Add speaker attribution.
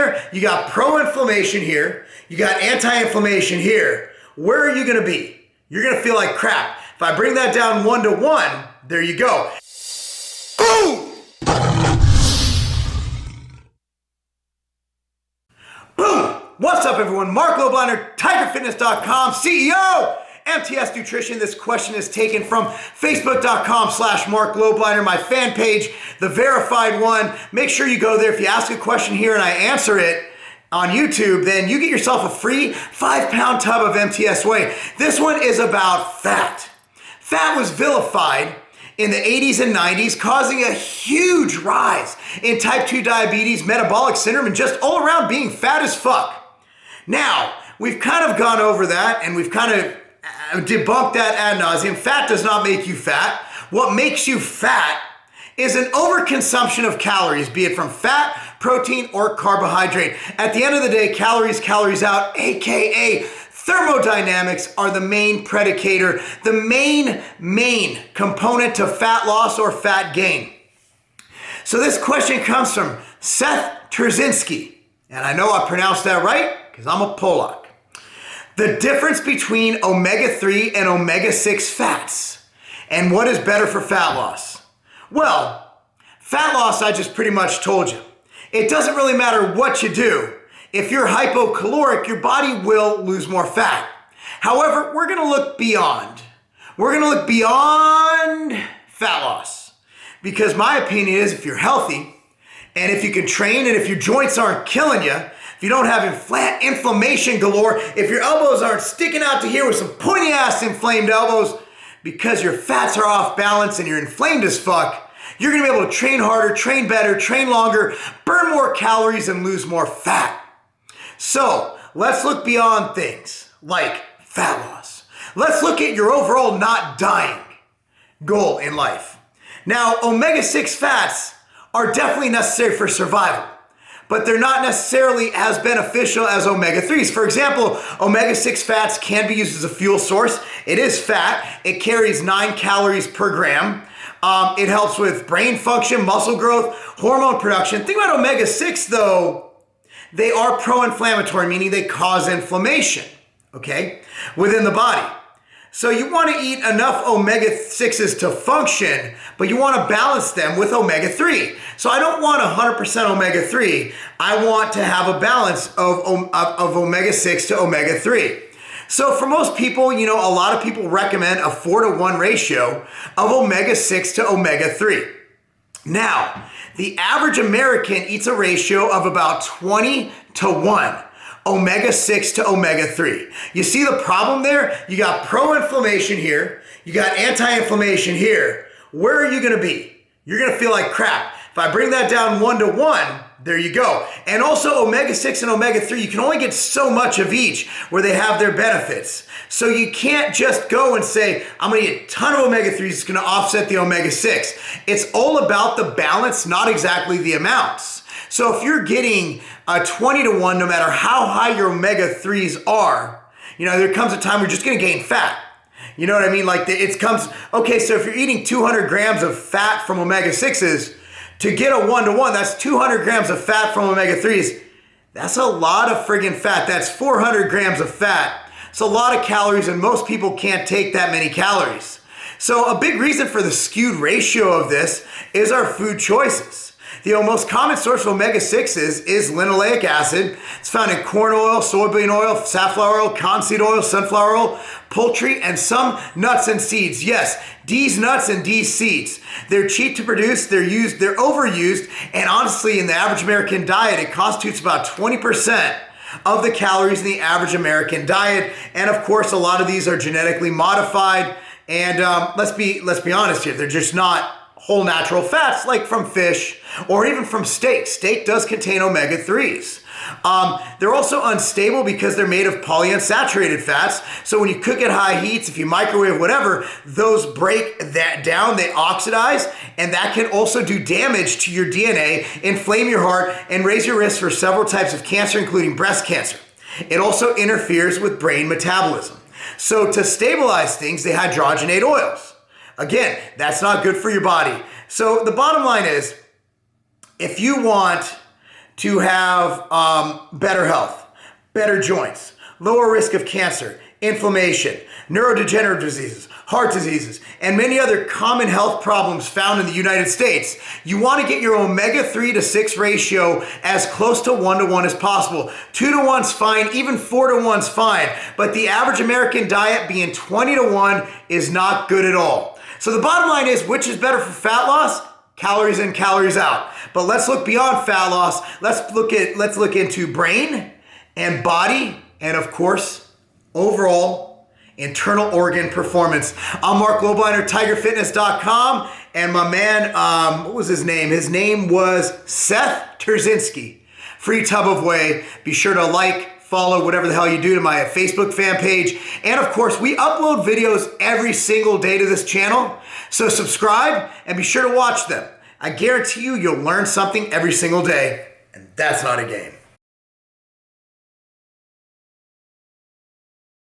Speaker 1: there, you got pro-inflammation here, you got anti-inflammation here. Where are you gonna be? You're gonna feel like crap. If I bring that down 1 to 1, there you go. Boom! Boom! What's up, everyone? Marc Lobliner, TigerFitness.com, CEO, MTS Nutrition. This question is taken from Facebook.com/Marc Lobliner, my fan page, the verified one. Make sure you go there. If you ask a question here and I answer it on YouTube, then you get yourself a free 5-pound tub of MTS Whey. This one is about fat. Fat was vilified in the 80s and 90s, causing a huge rise in type 2 diabetes, metabolic syndrome, and just all around being fat as fuck. Now, we've kind of gone over that and we've kind of debunked that ad nauseum. Fat does not make you fat. What makes you fat is an overconsumption of calories, be it from fat, protein, or carbohydrate. At the end of the day, calories out, AKA thermodynamics, are the main predicator, the main component to fat loss or fat gain. So this question comes from Seth Trzynski, and I know I pronounced that right because I'm a Polak. The difference between omega-3 and omega-6 fats, and what is better for fat loss? Well, fat loss, I just pretty much told you. It doesn't really matter what you do. If you're hypocaloric, your body will lose more fat. However, we're gonna look beyond. We're gonna look beyond fat loss. Because my opinion is, if you're healthy, and if you can train, and if your joints aren't killing you, if you don't have inflammation galore, if your elbows aren't sticking out to here with some pointy ass inflamed elbows, because your fats are off balance and you're inflamed as fuck, you're gonna be able to train harder, train better, train longer, burn more calories, and lose more fat. So let's look beyond things like fat loss. Let's look at your overall not dying goal in life. Now, omega-6 fats are definitely necessary for survival, but they're not necessarily as beneficial as omega-3s. For example, omega-6 fats can be used as a fuel source. It is fat. It carries 9 calories per gram. It helps with brain function, muscle growth, hormone production. Think about omega-6 though. They are pro-inflammatory, meaning they cause inflammation, okay, within the body. So you want to eat enough omega-6s to function, but you want to balance them with omega-3. So I don't want 100% omega-3. I want to have a balance of omega-6 to omega-3. So for most people, you know, a lot of people recommend a 4-to-1 ratio of omega-6 to omega-3. Now, the average American eats a ratio of about 20-to-1, omega-6 to omega-3. You see the problem there? You got pro-inflammation here, you got anti-inflammation here. Where are you gonna be? You're gonna feel like crap. If I bring that down 1 to 1, there you go. And also omega-6 and omega-3, you can only get so much of each where they have their benefits. So you can't just go and say, I'm gonna eat a ton of omega-3s, it's gonna offset the omega-6. It's all about the balance, not exactly the amounts. So if you're getting a 20-to-1, no matter how high your omega-3s are, you know, there comes a time where you're just gonna gain fat. You know what I mean? Like okay, so if you're eating 200 grams of fat from omega-6s, to get a 1-to-1, that's 200 grams of fat from omega-3s. That's a lot of friggin' fat. That's 400 grams of fat. It's a lot of calories, and most people can't take that many calories. So a big reason for the skewed ratio of this is our food choices. The most common source of omega-6s is linoleic acid. It's found in corn oil, soybean oil, safflower oil, cottonseed oil, sunflower oil, poultry, and some nuts and seeds. Yes, these nuts and these seeds. They're cheap to produce, they're overused, and honestly, in the average American diet, it constitutes about 20% of the calories in the average American diet. And of course, a lot of these are genetically modified. And let's be honest here, they're just not whole natural fats like from fish or even from steak. Steak does contain omega-3s. They're also unstable because they're made of polyunsaturated fats. So when you cook at high heats, if you microwave whatever, those break that down, they oxidize, and that can also do damage to your DNA, inflame your heart, and raise your risk for several types of cancer, including breast cancer. It also interferes with brain metabolism. So to stabilize things, they hydrogenate oils. Again, that's not good for your body. So the bottom line is, if you want to have better health, better joints, lower risk of cancer, inflammation, neurodegenerative diseases, heart diseases, and many other common health problems found in the United States, you want to get your omega-3 to 6 ratio as close to 1 to 1 as possible. 2 to 1's fine, even 4 to 1's fine, but the average American diet being 20 to 1 is not good at all. So the bottom line is, which is better for fat loss? Calories in, calories out. But let's look beyond fat loss. Let's look into brain and body and, of course, overall internal organ performance. I'm Marc Lobliner, TigerFitness.com, and my man, what was his name? His name was Seth Terzinski. Free tub of whey. Be sure to like, follow, whatever the hell you do to my Facebook fan page. And of course, we upload videos every single day to this channel. So subscribe and be sure to watch them. I guarantee you'll learn something every single day. And that's not a game.